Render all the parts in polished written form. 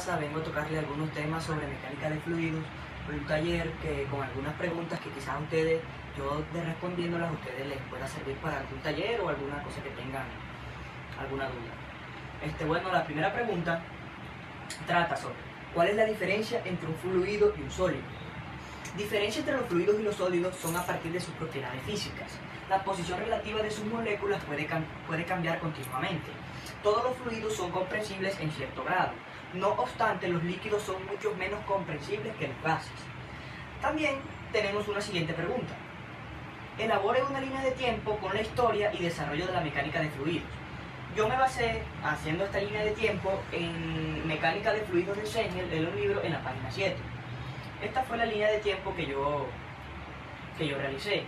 casa vengo a tocarle algunos temas sobre mecánica de fluidos, un taller que con algunas preguntas que quizás a ustedes, yo de respondiéndolas a ustedes les pueda servir para algún taller o alguna cosa que tengan alguna duda. Bueno, la primera pregunta trata sobre ¿cuál es la diferencia entre un fluido y un sólido? Diferencia entre los fluidos y los sólidos son a partir de sus propiedades físicas. La posición relativa de sus moléculas puede cambiar continuamente. Todos los fluidos son comprensibles en cierto grado. No obstante, los líquidos son mucho menos comprensibles que los gases. También tenemos una siguiente pregunta. Elabore una línea de tiempo con la historia y desarrollo de la mecánica de fluidos. Yo me basé, haciendo esta línea de tiempo, en Mecánica de Fluidos de Sengel, de un libro, en la página 7. Esta fue la línea de tiempo que yo realicé.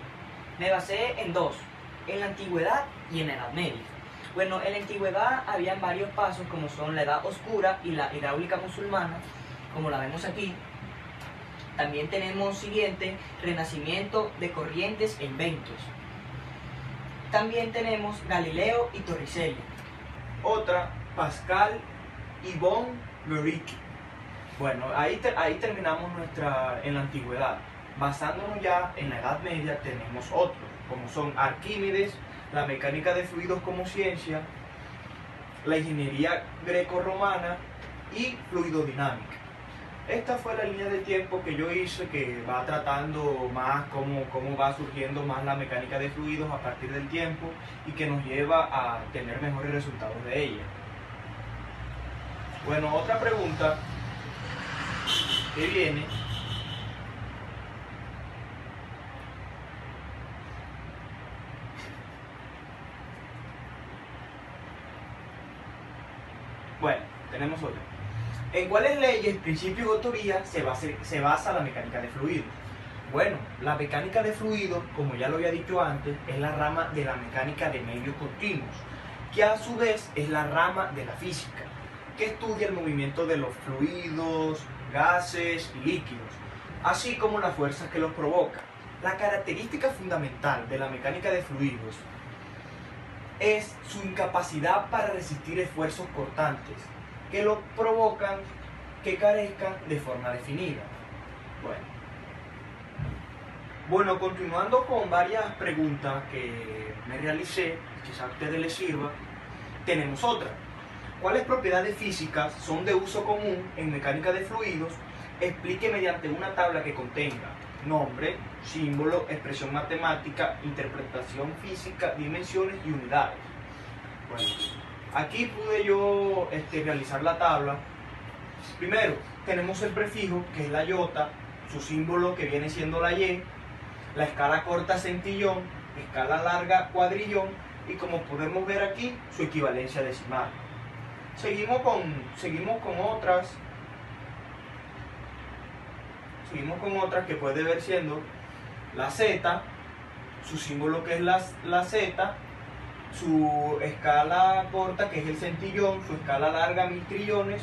Me basé en dos, en la antigüedad y en la Edad Media. Bueno, en la antigüedad habían varios pasos, como son la Edad Oscura y la hidráulica musulmana, como la vemos aquí. También tenemos siguiente, renacimiento de corrientes e inventos. También tenemos Galileo y Torricelli. Otra, Pascal y von Guericke. Bueno, ahí terminamos en la antigüedad. Basándonos ya en la Edad Media tenemos otros, como son Arquímedes, la mecánica de fluidos como ciencia, la ingeniería greco-romana y fluidodinámica. Esta fue la línea de tiempo que yo hice, que va tratando más cómo va surgiendo más la mecánica de fluidos a partir del tiempo y que nos lleva a tener mejores resultados de ella. Bueno, otra pregunta que viene tenemos otra. ¿En cuáles leyes, principios o teorías se basa la mecánica de fluidos? Bueno, la mecánica de fluidos, como ya lo había dicho antes, es la rama de la mecánica de medios continuos, que a su vez es la rama de la física, que estudia el movimiento de los fluidos, gases y líquidos, así como las fuerzas que los provocan. La característica fundamental de la mecánica de fluidos es su incapacidad para resistir esfuerzos cortantes que lo provocan que carezcan de forma definida. Bueno, continuando con varias preguntas que me realicé, quizás a ustedes les sirva, tenemos otra. ¿Cuáles propiedades físicas son de uso común en mecánica de fluidos? Explique mediante una tabla que contenga nombre, símbolo, expresión matemática, interpretación física, dimensiones y unidades. Bueno, aquí pude yo realizar la tabla. Primero, tenemos el prefijo, que es la iota, su símbolo que viene siendo la y, la escala corta centillón, escala larga cuadrillón y, como podemos ver aquí, su equivalencia decimal. Seguimos con otras que puede ver siendo la z, su símbolo que es la z, su escala corta que es el centillón, su escala larga 1000 trillones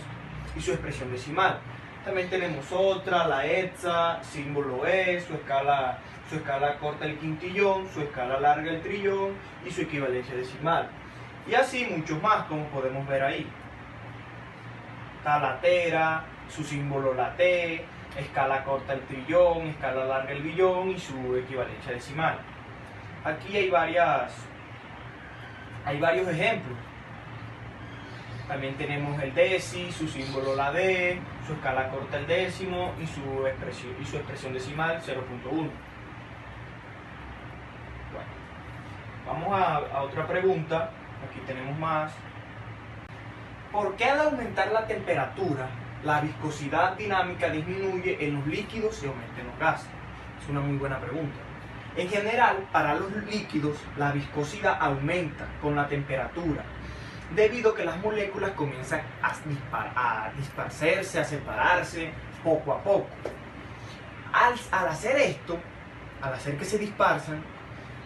y su expresión decimal. También tenemos otra, la hexa, símbolo e, su escala corta el quintillón, su escala larga el trillón y su equivalencia decimal. Y así muchos más, como podemos ver ahí. Está la tera, su símbolo la t, escala corta el trillón, escala larga el billón y su equivalencia decimal. Aquí hay varios ejemplos. También tenemos el deci, su símbolo la d, su escala corta el décimo y su expresión decimal 0.1. Bueno, vamos a otra pregunta. Aquí tenemos más. ¿Por qué al aumentar la temperatura, la viscosidad dinámica disminuye en los líquidos y aumenta en los gases? Es una muy buena pregunta. En general, para los líquidos, la viscosidad aumenta con la temperatura, debido a que las moléculas comienzan a dispersarse, a separarse poco a poco. Al hacer esto, al hacer que se dispersan,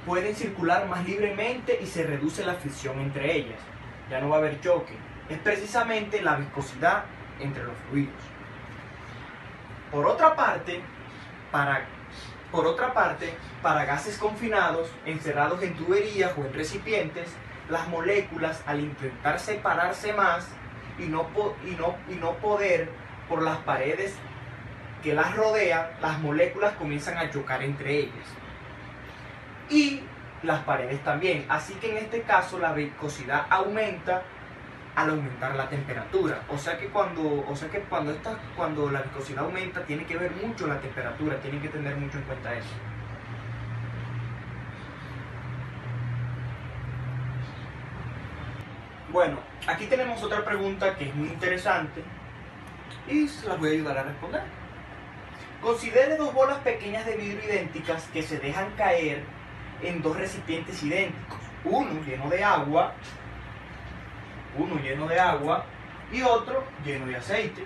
pueden circular más libremente y se reduce la fricción entre ellas. Ya no va a haber choque. Es precisamente la viscosidad entre los fluidos. Por otra parte, para gases confinados, encerrados en tuberías o en recipientes, las moléculas, al intentar separarse más, y no poder por las paredes que las rodean, las moléculas comienzan a chocar entre ellas. Y las paredes también. Así que en este caso la viscosidad aumenta al aumentar la temperatura. O sea que cuando la viscosidad aumenta, tiene que ver mucho la temperatura, tienen que tener mucho en cuenta eso. Bueno, aquí tenemos otra pregunta que es muy interesante y se las voy a ayudar a responder. Considere dos bolas pequeñas de vidrio idénticas que se dejan caer en dos recipientes idénticos, uno lleno de agua y otro lleno de aceite.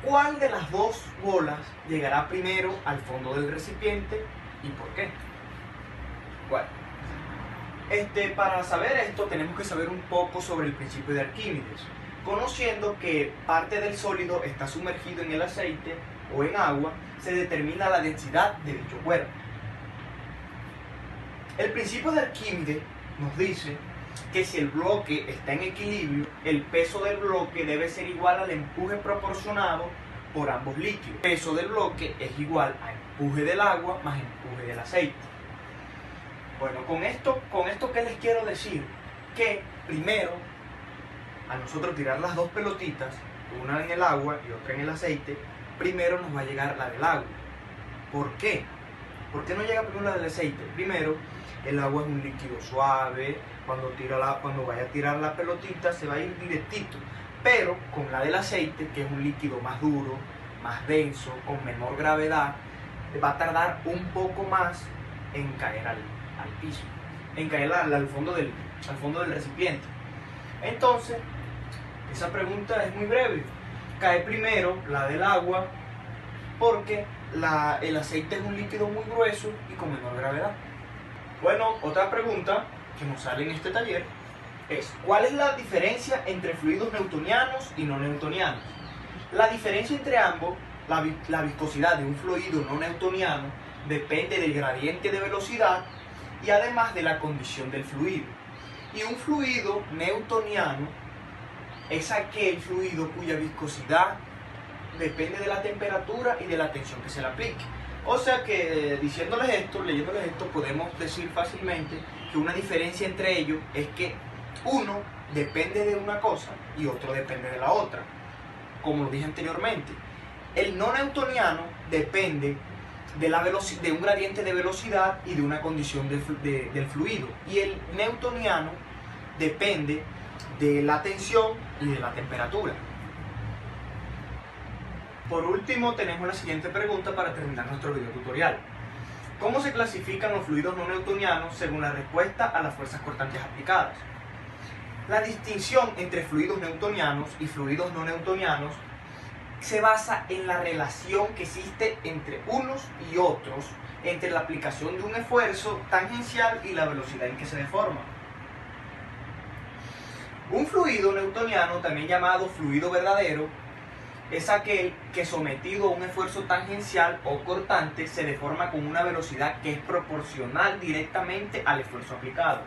¿Cuál de las dos bolas llegará primero al fondo del recipiente y por qué? Bueno, para saber esto tenemos que saber un poco sobre el principio de Arquímedes, conociendo que parte del sólido está sumergido en el aceite o en agua, se determina la densidad de dicho cuerpo. El principio de Arquímedes nos dice que si el bloque está en equilibrio, el peso del bloque debe ser igual al empuje proporcionado por ambos líquidos. El peso del bloque es igual al empuje del agua más empuje del aceite. Bueno, con esto ¿qué les quiero decir? Que primero, a nosotros tirar las dos pelotitas, una en el agua y otra en el aceite, primero nos va a llegar la del agua. ¿Por qué? ¿Por qué no llega primero la del aceite? Primero, el agua es un líquido suave, cuando vaya a tirar la pelotita se va a ir directito, pero con la del aceite, que es un líquido más duro, más denso, con menor gravedad, va a tardar un poco más en caer al piso, en caer al fondo del recipiente. Entonces, esa pregunta es muy breve. Cae primero la del agua porque el aceite es un líquido muy grueso y con menor gravedad. Bueno, otra pregunta que nos sale en este taller es: ¿cuál es la diferencia entre fluidos newtonianos y no newtonianos? La diferencia entre ambos, la viscosidad de un fluido no newtoniano depende del gradiente de velocidad y además de la condición del fluido. Y un fluido newtoniano es aquel fluido cuya viscosidad depende de la temperatura y de la tensión que se le aplique. O sea que leyéndoles esto, podemos decir fácilmente que una diferencia entre ellos es que uno depende de una cosa y otro depende de la otra. Como lo dije anteriormente, el no newtoniano depende de un gradiente de velocidad y de una condición del fluido, y el newtoniano depende de la tensión y de la temperatura. Por último, tenemos la siguiente pregunta para terminar nuestro video tutorial. ¿Cómo se clasifican los fluidos no newtonianos según la respuesta a las fuerzas cortantes aplicadas? La distinción entre fluidos newtonianos y fluidos no newtonianos se basa en la relación que existe entre unos y otros, entre la aplicación de un esfuerzo tangencial y la velocidad en que se deforma. Un fluido newtoniano, también llamado fluido verdadero, es aquel que sometido a un esfuerzo tangencial o cortante se deforma con una velocidad que es proporcional directamente al esfuerzo aplicado.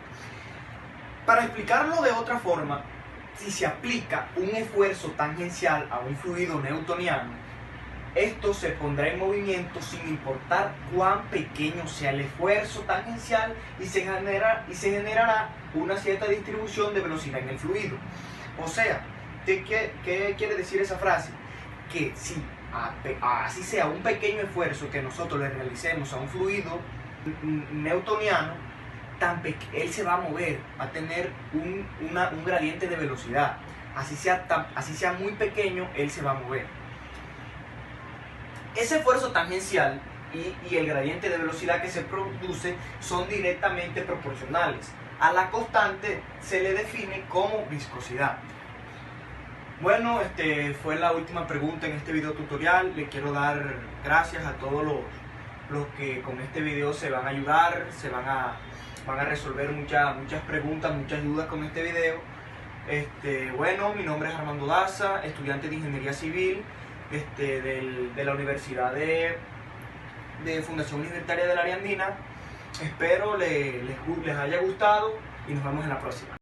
Para explicarlo de otra forma, si se aplica un esfuerzo tangencial a un fluido newtoniano, esto se pondrá en movimiento sin importar cuán pequeño sea el esfuerzo tangencial y se generará una cierta distribución de velocidad en el fluido. O sea, ¿qué quiere decir esa frase? Que si así sea un pequeño esfuerzo que nosotros le realicemos a un fluido newtoniano, él se va a mover, va a tener un gradiente de velocidad. Así sea muy pequeño, él se va a mover. Ese esfuerzo tangencial y el gradiente de velocidad que se produce son directamente proporcionales. A la constante se le define como viscosidad. Bueno, fue la última pregunta en este video tutorial. Le quiero dar gracias a todos los que con este video se van a ayudar, van a resolver muchas preguntas, muchas dudas con este video. Bueno, mi nombre es Armando Daza, estudiante de Ingeniería Civil de la Universidad de Fundación Universitaria del Área Andina. Espero les haya gustado y nos vemos en la próxima.